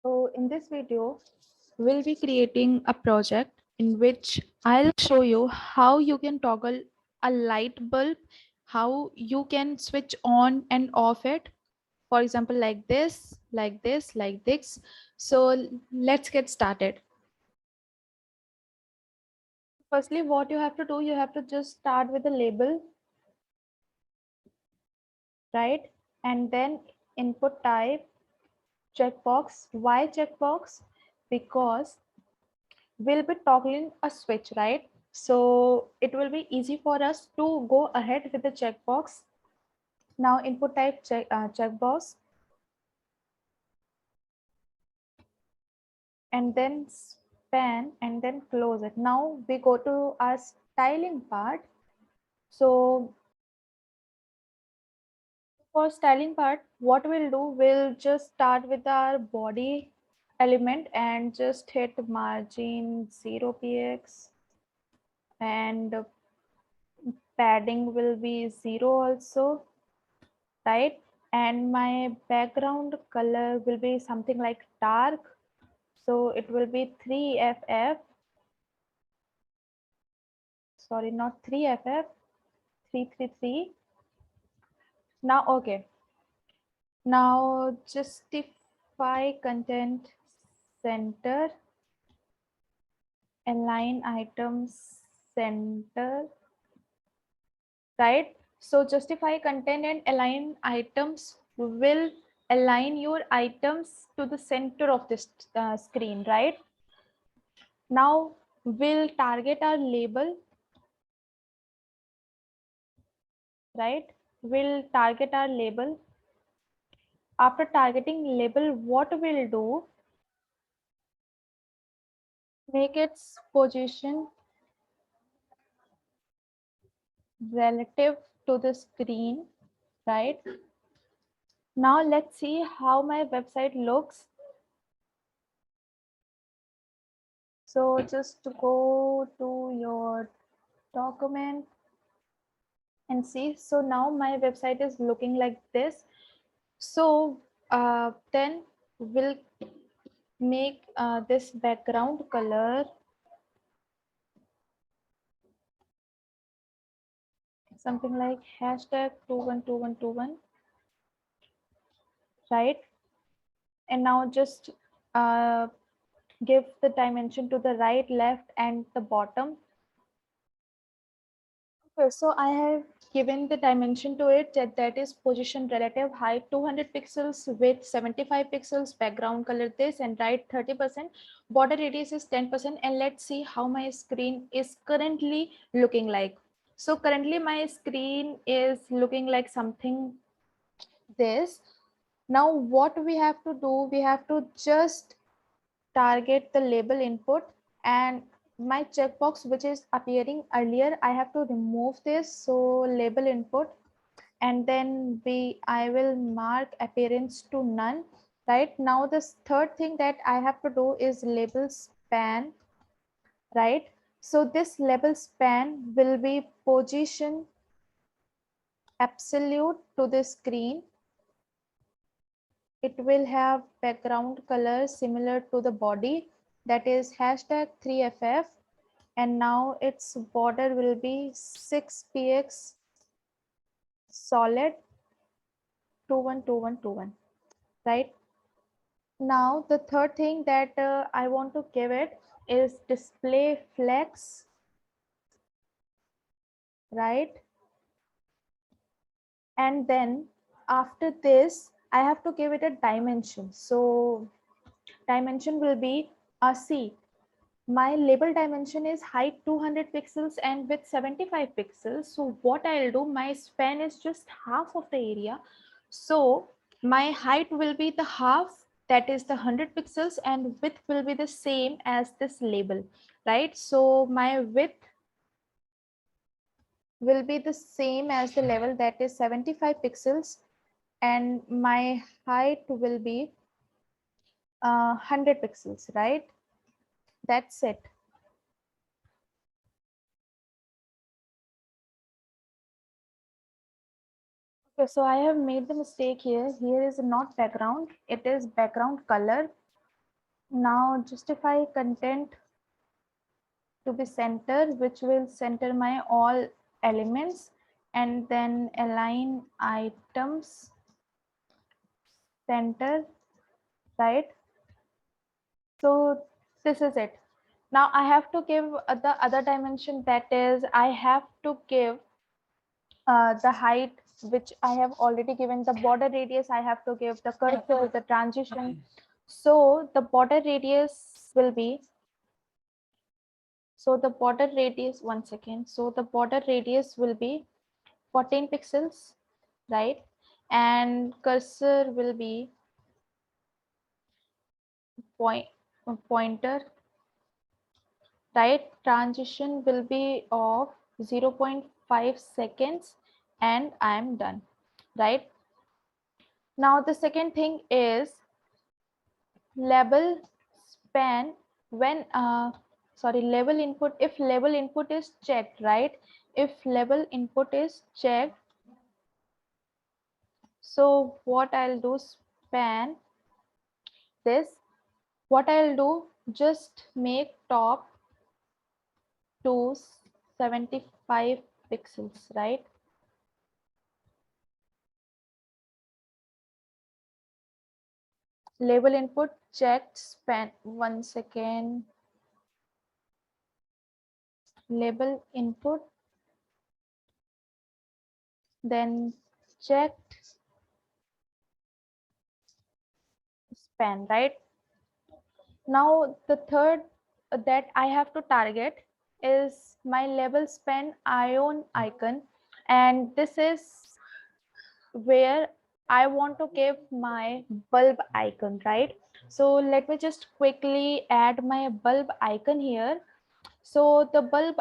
So in this video, we'll be creating a project in which I'll show you how you can toggle a light bulb, how you can switch on and off it. For example, like this, like this, like this. So let's get started. Firstly, what you have to do, you have to just start with the label, right? And then input type, checkbox. Why checkbox? Because we'll be toggling a switch, right? So it will be easy for us to go ahead with the checkbox. Now input type checkbox and then span and then close it. Now we go to our styling part. So for styling part, what we'll do, we'll just start with our body element and just hit margin 0 px and padding will be 0 also, right? And my background color will be something like dark, so it will be 3ff, sorry, not 3ff, 333. Now okay, now justify content, center, align items center, right? So justify content and align items will align your items to the center of this screen, right? Now we'll target our label, right? We'll target our label. After targeting label, what we'll do, make its position relative to the screen, right? Now let's see how my website looks. So just to go to your document and see. So now my website is looking like this. So then we'll make this background color something like hashtag 212121, right? And now just uh, give the dimension to the right, left, and the bottom. Okay, so I have given the dimension to it, that is position relative height 200 pixels, width 75 pixels, background color this, and right 30%, border radius is 10%. And let's see how my screen is currently looking like. So currently my screen is looking like something this. Now what we have to do, we have to just target the label input, and my checkbox which is appearing earlier, I have to remove this. So label input, and then I will mark appearance to none. Right now this third thing that I have to do is label span, right? So this label span will be position absolute to the screen. It will have background color similar to the body, that is hashtag 3ff, and now its border will be 6px solid 212121, right? Now the third thing that I want to give it is display flex, right? And then after this I have to give it a dimension. So dimension will be C. My label dimension is height 200 pixels and width 75 pixels. So what I'll do, my span is just half of the area. So my height will be the half, that is the 100 pixels, and width will be the same as this label, right? So my width will be the same as the level, that is 75 pixels, and my height will be 100 pixels, right? That's it. Okay, so I have made the mistake here. Here is not background, it is background color. Now justify content to be center, which will center my all elements, and then align items center, right? So this is it. Now I have to give the other dimension, that is I have to give the height, which I have already given. The border radius I have to give, the cursor, the transition. So the border radius will be, so the border radius, one second. So the border radius will be 14 pixels, right? And cursor will be pointer, right? Transition will be of 0.5 seconds, and I am done, right? Now the second thing is label span. When label input, if label input is checked, right? If label input is checked, so what I'll do, span this, what I'll do, just make top to 75 pixels, right? Label input checked, span, one second. Label input, then checked span, right? Now the third that I have to target is my label span ion icon, and this is where I want to give my bulb icon, right? So let me just quickly add my bulb icon here. So the bulb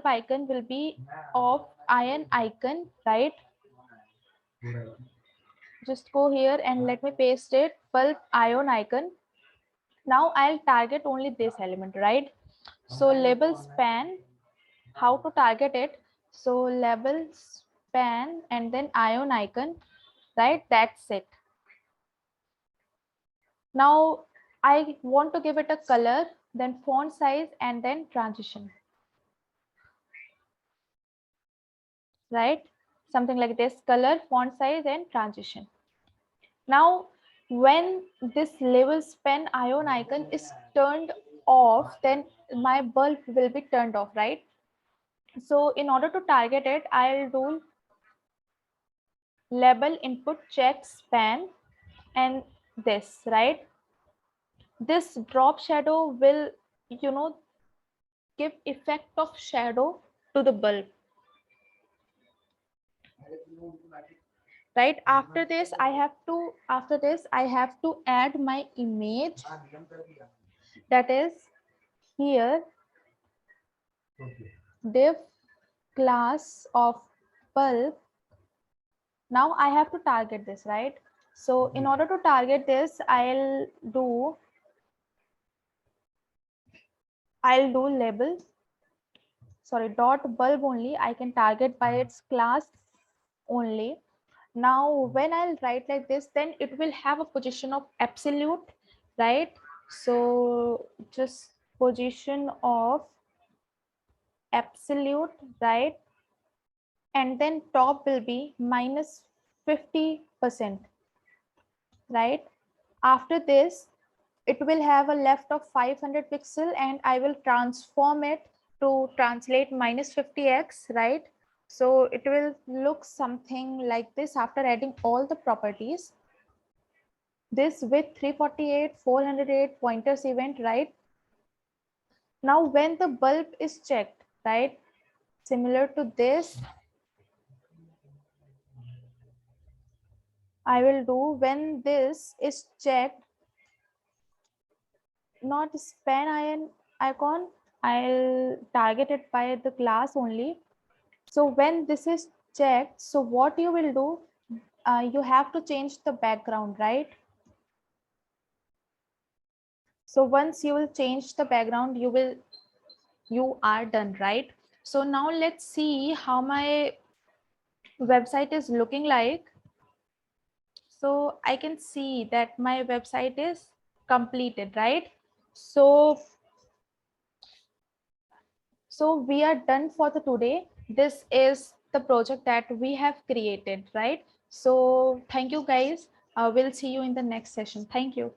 icon will be of iron icon, right? Just go here and let me paste it, bulb ion icon. Now I'll target only this element, right? So label span, how to target it? So label span and then ion icon, right? That's it. Now I want to give it a color, then font size, and then transition, right? Something like this: color, font size, and transition. Now when this label span ion icon is turned off, then my bulb will be turned off, right? So in order to target it, I'll do label input check span and this, right? This drop shadow will, you know, give effect of shadow to the bulb, right? After this I have to add my image, that is here, div class of bulb. Now I have to target this, right? So in order to target this, I'll do label, sorry, dot bulb only. I can target by its class only. Now when I'll write like this, then it will have a position of absolute, right? So just position of absolute, right? And then top will be minus 50%, right? After this, it will have a left of 500 pixel, and I will transform it to translate minus 50x, right? So it will look something like this after adding all the properties. This with 348, 408 pointers event, right? Now when the bulb is checked, right? Similar to this, I will do when this is checked, not span iron icon, I'll target it by the class only. So when this is checked, so what you will do, you have to change the background, right? So once you will change the background, you are done, right? So now let's see how my website is looking like. So I can see that my website is completed, right? So we are done for the today. This is the project that we have created, right? So thank you guys. We'll see you in the next session. Thank you.